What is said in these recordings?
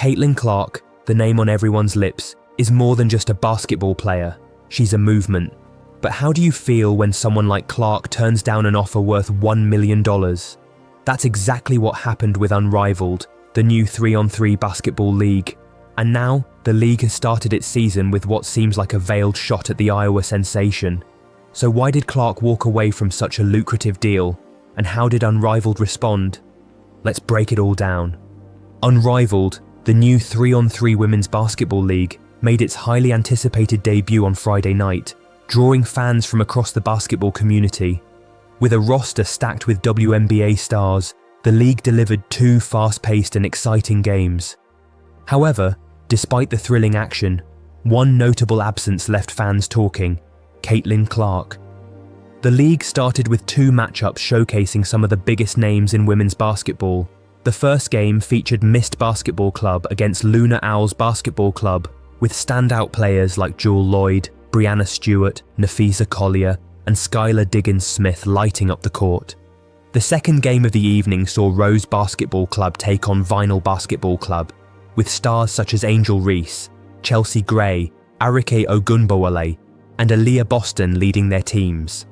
Caitlin Clark, the name on everyone's lips, is more than just a basketball player. She's a movement. But how do you feel when someone like Clark turns down an offer worth $1 million? That's exactly what happened with Unrivaled, the new 3-on-3 basketball league. And now, the league has started its season with what seems like a veiled shot at the Iowa sensation. So why did Clark walk away from such a lucrative deal? And how did Unrivaled respond? Let's break it all down. Unrivaled, the new 3-on-3 women's basketball league, made its highly anticipated debut on Friday night, drawing fans from across the basketball community. With a roster stacked with WNBA stars, the league delivered 2 fast-paced and exciting games. However, despite the thrilling action, one notable absence left fans talking: Caitlin Clark. The league started with 2 matchups showcasing some of the biggest names in women's basketball. The first game featured Mist Basketball Club against Luna Owls Basketball Club, with standout players like Jewel Lloyd, Brianna Stewart, Nafisa Collier, and Skylar Diggins-Smith lighting up the court. The second game of the evening saw Rose Basketball Club take on Vinyl Basketball Club, with stars such as Angel Reese, Chelsea Gray, Arike Ogunbowale, and Aaliyah Boston leading their teams.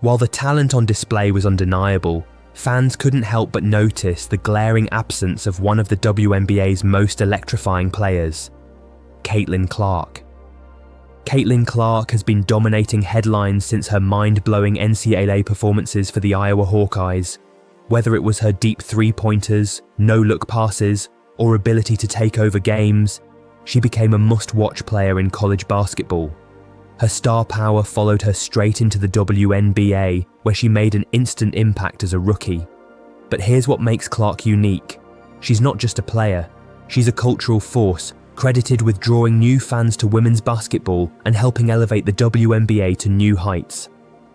While the talent on display was undeniable, fans couldn't help but notice the glaring absence of one of the WNBA's most electrifying players: Caitlin Clark. Caitlin Clark has been dominating headlines since her mind-blowing NCAA performances for the Iowa Hawkeyes. Whether it was her deep three-pointers, no-look passes, or ability to take over games, she became a must-watch player in college basketball. Her star power followed her straight into the WNBA, where she made an instant impact as a rookie. But here's what makes Clark unique. She's not just a player, she's a cultural force, credited with drawing new fans to women's basketball and helping elevate the WNBA to new heights.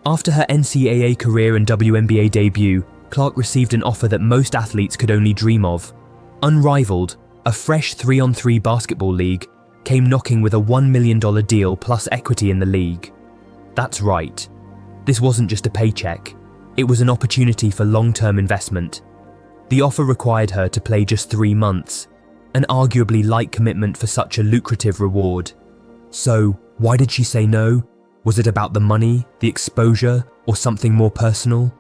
After her NCAA career and WNBA debut, Clark received an offer that most athletes could only dream of. Unrivaled, a fresh 3-on-3 basketball league, came knocking with a $1 million deal plus equity in the league. That's right. This wasn't just a paycheck. It was an opportunity for long-term investment. The offer required her to play just 3 months, an arguably light commitment for such a lucrative reward. So, why did she say no? Was it about the money, the exposure, or something more personal?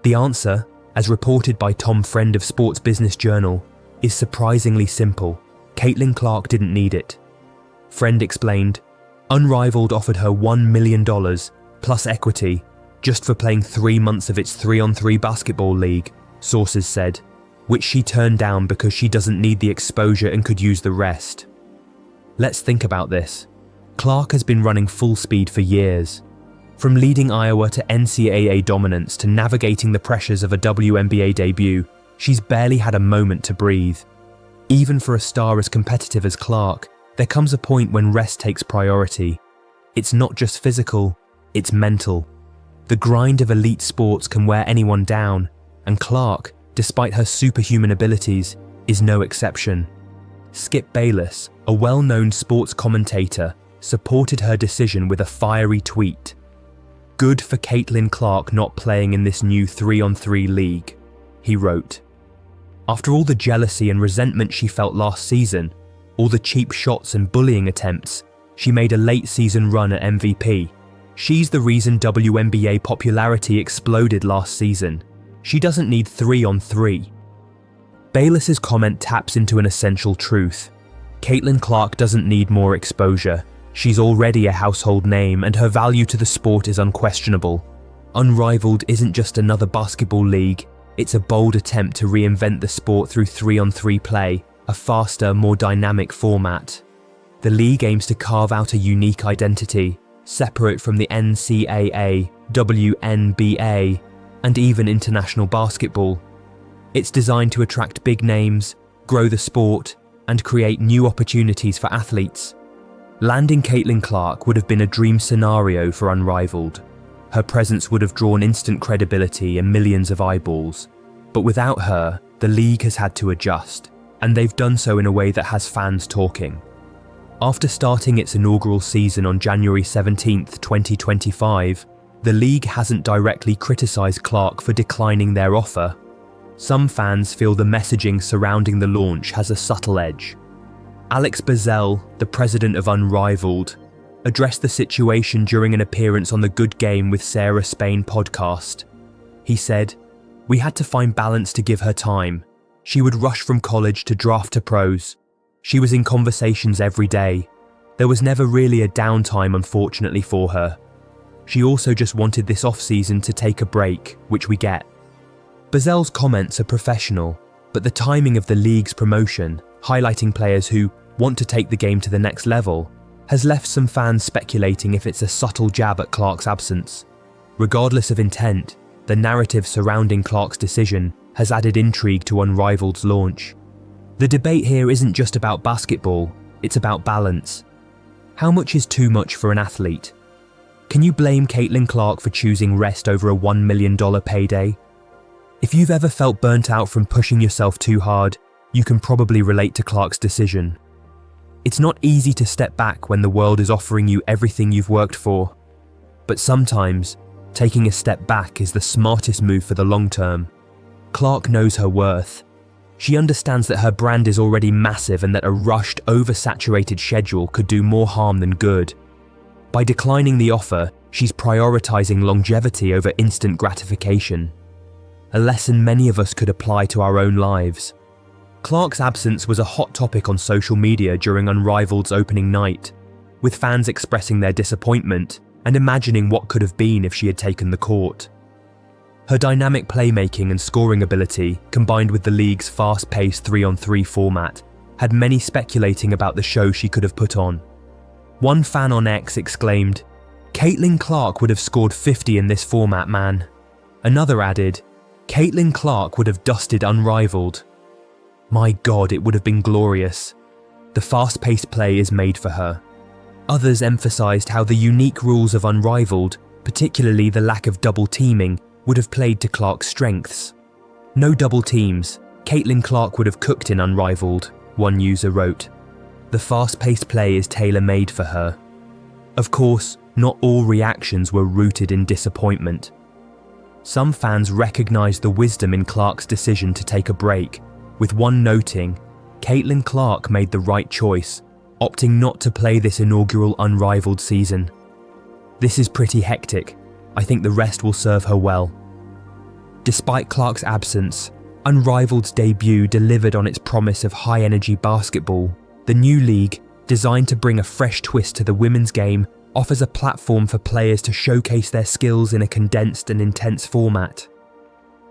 The answer, as reported by Tom Friend of Sports Business Journal, is surprisingly simple. Caitlin Clark didn't need it. Friend explained, Unrivaled offered her $1 million plus equity just for playing 3 months of its 3-on-3 basketball league, sources said, which she turned down because she doesn't need the exposure and could use the rest. Let's think about this. Clark has been running full speed for years. From leading Iowa to NCAA dominance to navigating the pressures of a WNBA debut, she's barely had a moment to breathe. Even for a star as competitive as Clark, there comes a point when rest takes priority. It's not just physical, it's mental. The grind of elite sports can wear anyone down, and Clark, despite her superhuman abilities, is no exception. Skip Bayless, a well-known sports commentator, supported her decision with a fiery tweet. "Good for Caitlin Clark not playing in this new 3-on-3 league," he wrote. After all the jealousy and resentment she felt last season, all the cheap shots and bullying attempts, she made a late-season run at MVP. She's the reason WNBA popularity exploded last season. She doesn't need 3-on-3. Bayless's comment taps into an essential truth. Caitlin Clark doesn't need more exposure. She's already a household name and her value to the sport is unquestionable. Unrivaled isn't just another basketball league, it's a bold attempt to reinvent the sport through 3-on-3 play, a faster, more dynamic format. The league aims to carve out a unique identity, separate from the NCAA, WNBA, and even international basketball. It's designed to attract big names, grow the sport, and create new opportunities for athletes. Landing Caitlin Clark would have been a dream scenario for Unrivaled. Her presence would have drawn instant credibility and millions of eyeballs. But without her, the league has had to adjust, and they've done so in a way that has fans talking. After starting its inaugural season on January 17, 2025, the league hasn't directly criticised Clark for declining their offer. Some fans feel the messaging surrounding the launch has a subtle edge, Alex Bazell, the president of Unrivaled, addressed the situation during an appearance on the Good Game with Sarah Spain podcast. He said, "We had to find balance to give her time. She would rush from college to draft to pros. She was in conversations every day. There was never really a downtime, unfortunately, for her. She also just wanted this off-season to take a break, which we get." Bazell's comments are professional, but the timing of the league's promotion, highlighting players who want to take the game to the next level, has left some fans speculating if it's a subtle jab at Clark's absence. Regardless of intent, the narrative surrounding Clark's decision has added intrigue to Unrivaled's launch. The debate here isn't just about basketball, it's about balance. How much is too much for an athlete? Can you blame Caitlin Clark for choosing rest over a $1 million payday? If you've ever felt burnt out from pushing yourself too hard, you can probably relate to Clark's decision. It's not easy to step back when the world is offering you everything you've worked for. But sometimes, taking a step back is the smartest move for the long term. Clark knows her worth. She understands that her brand is already massive and that a rushed, oversaturated schedule could do more harm than good. By declining the offer, she's prioritizing longevity over instant gratification. A lesson many of us could apply to our own lives. Clark's absence was a hot topic on social media during Unrivaled's opening night, with fans expressing their disappointment and imagining what could have been if she had taken the court. Her dynamic playmaking and scoring ability, combined with the league's fast-paced 3-on-3 format, had many speculating about the show she could have put on. One fan on X exclaimed, "Caitlin Clark would have scored 50 in this format, man." Another added, "Caitlin Clark would have dusted Unrivaled." My God, it would have been glorious. The fast-paced play is made for her. Others emphasised how the unique rules of Unrivaled, particularly the lack of double teaming, would have played to Clark's strengths. "No double teams, Caitlin Clark would have cooked in Unrivaled," one user wrote. The fast-paced play is tailor-made for her. Of course, not all reactions were rooted in disappointment. Some fans recognised the wisdom in Clark's decision to take a break, with one noting, "Caitlin Clark made the right choice, opting not to play this inaugural Unrivaled season. This is pretty hectic. I think the rest will serve her well." Despite Clark's absence, Unrivaled's debut delivered on its promise of high-energy basketball. The new league, designed to bring a fresh twist to the women's game, offers a platform for players to showcase their skills in a condensed and intense format.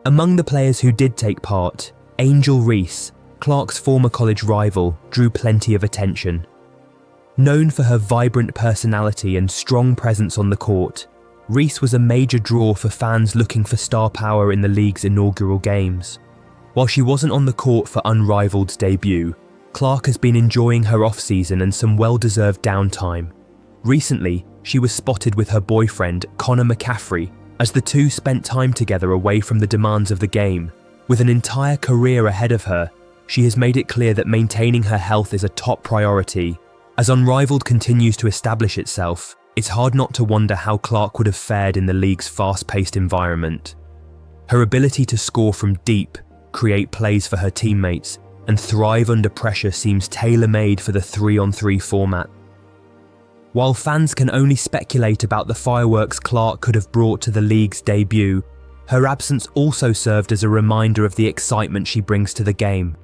Among the players who did take part, Angel Reese, Clark's former college rival, drew plenty of attention. Known for her vibrant personality and strong presence on the court, Reese was a major draw for fans looking for star power in the league's inaugural games. While she wasn't on the court for Unrivaled's debut, Clark has been enjoying her off-season and some well-deserved downtime. Recently, she was spotted with her boyfriend, Connor McCaffrey, as the two spent time together away from the demands of the game. With an entire career ahead of her, she has made it clear that maintaining her health is a top priority. As Unrivaled continues to establish itself, it's hard not to wonder how Clark would have fared in the league's fast-paced environment. Her ability to score from deep, create plays for her teammates, and thrive under pressure seems tailor-made for the 3-on-3 format. While fans can only speculate about the fireworks Clark could have brought to the league's debut, her absence also served as a reminder of the excitement she brings to the game.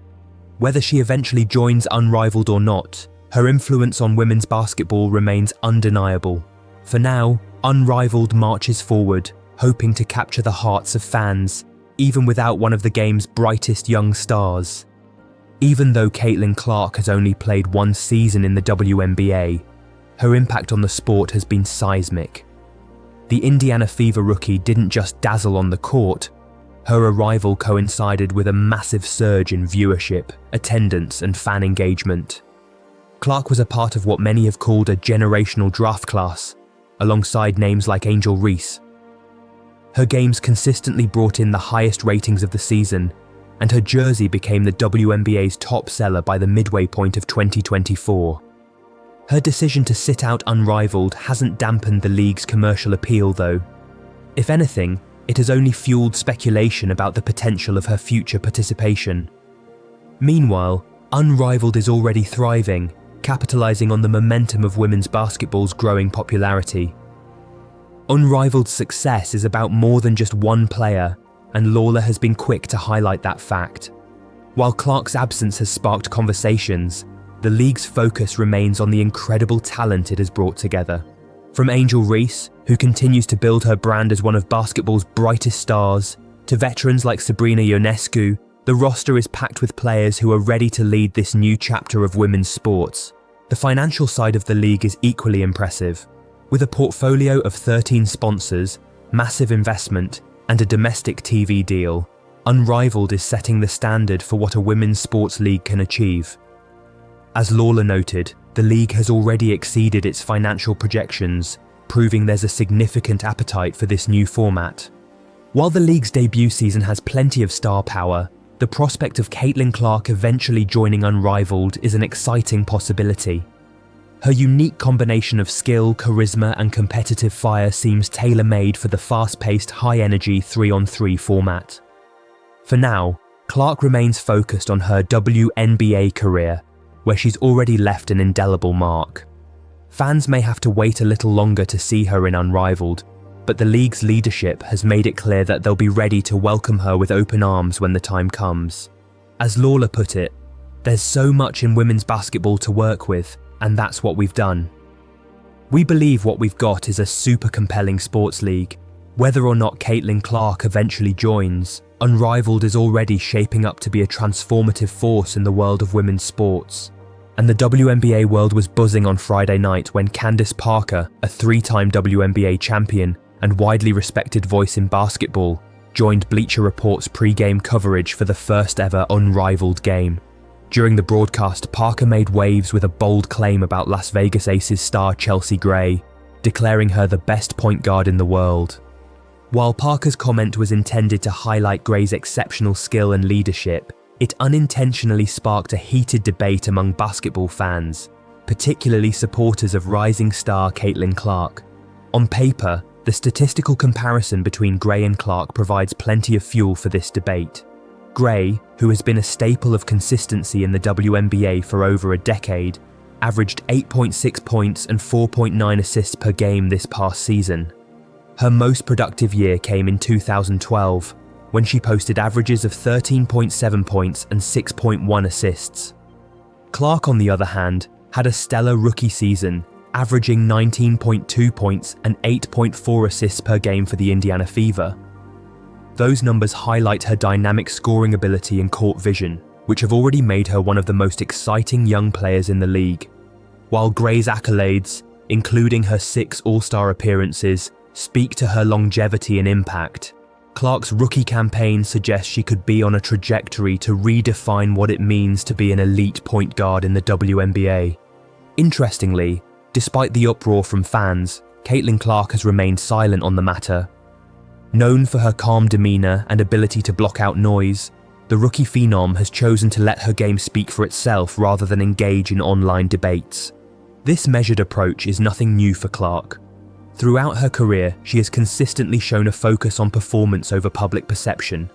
Whether she eventually joins Unrivaled or not, her influence on women's basketball remains undeniable. For now, Unrivaled marches forward, hoping to capture the hearts of fans, even without one of the game's brightest young stars. Even though Caitlin Clark has only played one season in the WNBA, her impact on the sport has been seismic. The Indiana Fever rookie didn't just dazzle on the court, her arrival coincided with a massive surge in viewership, attendance, and fan engagement. Clark was a part of what many have called a generational draft class, alongside names like Angel Reese. Her games consistently brought in the highest ratings of the season, and her jersey became the WNBA's top seller by the midway point of 2024. Her decision to sit out Unrivaled hasn't dampened the league's commercial appeal though. If anything, it has only fueled speculation about the potential of her future participation. Meanwhile, Unrivaled is already thriving, capitalizing on the momentum of women's basketball's growing popularity. Unrivaled's success is about more than just one player, and Lawler has been quick to highlight that fact. While Clark's absence has sparked conversations, the league's focus remains on the incredible talent it has brought together. From Angel Reese, who continues to build her brand as one of basketball's brightest stars, to veterans like Sabrina Ionescu, the roster is packed with players who are ready to lead this new chapter of women's sports. The financial side of the league is equally impressive. With a portfolio of 13 sponsors, massive investment, and a domestic TV deal, Unrivaled is setting the standard for what a women's sports league can achieve. As Lawler noted, the league has already exceeded its financial projections, proving there's a significant appetite for this new format. While the league's debut season has plenty of star power, the prospect of Caitlin Clark eventually joining Unrivaled is an exciting possibility. Her unique combination of skill, charisma, and competitive fire seems tailor-made for the fast-paced, high-energy 3-on-3 format. For now, Clark remains focused on her WNBA career, where she's already left an indelible mark. Fans may have to wait a little longer to see her in Unrivaled, but the league's leadership has made it clear that they'll be ready to welcome her with open arms when the time comes. As Lawler put it, "There's so much in women's basketball to work with, and that's what we've done." We believe what we've got is a super compelling sports league. Whether or not Caitlin Clark eventually joins, Unrivaled is already shaping up to be a transformative force in the world of women's sports. And the WNBA world was buzzing on Friday night when Candace Parker, a 3-time WNBA champion and widely respected voice in basketball, joined Bleacher Report's pre-game coverage for the first ever Unrivaled game. During the broadcast, Parker made waves with a bold claim about Las Vegas Aces star Chelsea Gray, declaring her the best point guard in the world. While Parker's comment was intended to highlight Gray's exceptional skill and leadership, it unintentionally sparked a heated debate among basketball fans, particularly supporters of rising star Caitlin Clark. On paper, the statistical comparison between Gray and Clark provides plenty of fuel for this debate. Gray, who has been a staple of consistency in the WNBA for over a decade, averaged 8.6 points and 4.9 assists per game this past season. Her most productive year came in 2012, when she posted averages of 13.7 points and 6.1 assists. Clark, on the other hand, had a stellar rookie season, averaging 19.2 points and 8.4 assists per game for the Indiana Fever. Those numbers highlight her dynamic scoring ability and court vision, which have already made her one of the most exciting young players in the league. While Gray's accolades, including her 6 All-Star appearances, speak to her longevity and impact, Clark's rookie campaign suggests she could be on a trajectory to redefine what it means to be an elite point guard in the WNBA. Interestingly, despite the uproar from fans, Caitlin Clark has remained silent on the matter. Known for her calm demeanor and ability to block out noise, the rookie phenom has chosen to let her game speak for itself rather than engage in online debates. This measured approach is nothing new for Clark. Throughout her career, she has consistently shown a focus on performance over public perception,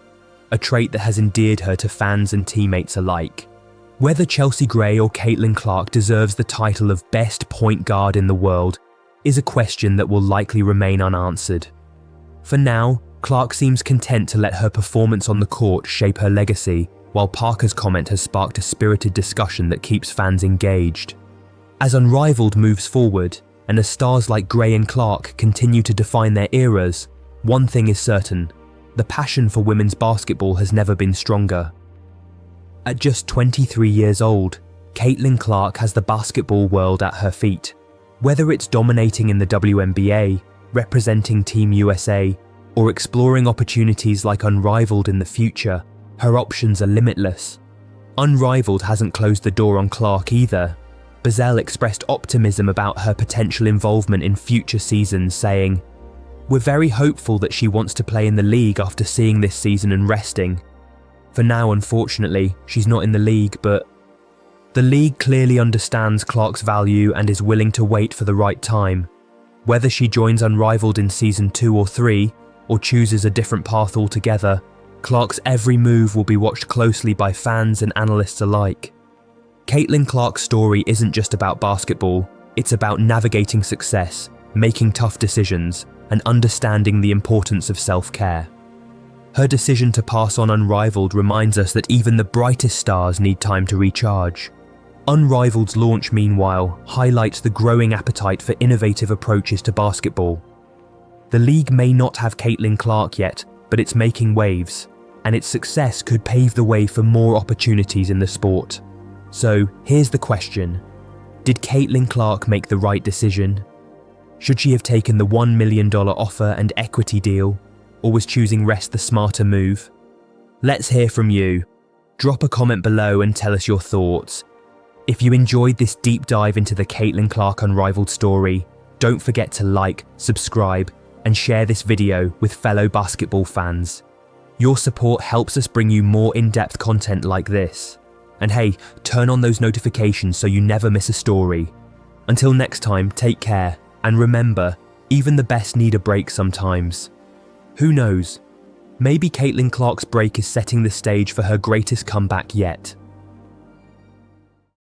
a trait that has endeared her to fans and teammates alike. Whether Chelsea Gray or Caitlin Clark deserves the title of best point guard in the world is a question that will likely remain unanswered. For now, Clark seems content to let her performance on the court shape her legacy, while Parker's comment has sparked a spirited discussion that keeps fans engaged. As Unrivaled moves forward, and as stars like Gray and Clark continue to define their eras, one thing is certain: the passion for women's basketball has never been stronger. At just 23 years old, Caitlin Clark has the basketball world at her feet. Whether it's dominating in the WNBA, representing Team USA, or exploring opportunities like Unrivaled in the future, her options are limitless. Unrivaled hasn't closed the door on Clark either. Bazell expressed optimism about her potential involvement in future seasons, saying, "We're very hopeful that she wants to play in the league after seeing this season and resting. For now, unfortunately, she's not in the league, but the league clearly understands Clark's value and is willing to wait for the right time. Whether she joins Unrivaled in season 2 or 3, or chooses a different path altogether, Clark's every move will be watched closely by fans and analysts alike." Caitlin Clark's story isn't just about basketball, it's about navigating success, making tough decisions, and understanding the importance of self-care. Her decision to pass on Unrivaled reminds us that even the brightest stars need time to recharge. Unrivaled's launch, meanwhile, highlights the growing appetite for innovative approaches to basketball. The league may not have Caitlin Clark yet, but it's making waves, and its success could pave the way for more opportunities in the sport. So, here's the question. Did Caitlin Clark make the right decision? Should she have taken the $1 million offer and equity deal, or was choosing rest the smarter move? Let's hear from you. Drop a comment below and tell us your thoughts. If you enjoyed this deep dive into the Caitlin Clark Unrivaled story, don't forget to like, subscribe, and share this video with fellow basketball fans. Your support helps us bring you more in-depth content like this. And hey, turn on those notifications so you never miss a story. Until next time, take care, and remember, even the best need a break sometimes. Who knows? Maybe Caitlin Clark's break is setting the stage for her greatest comeback yet.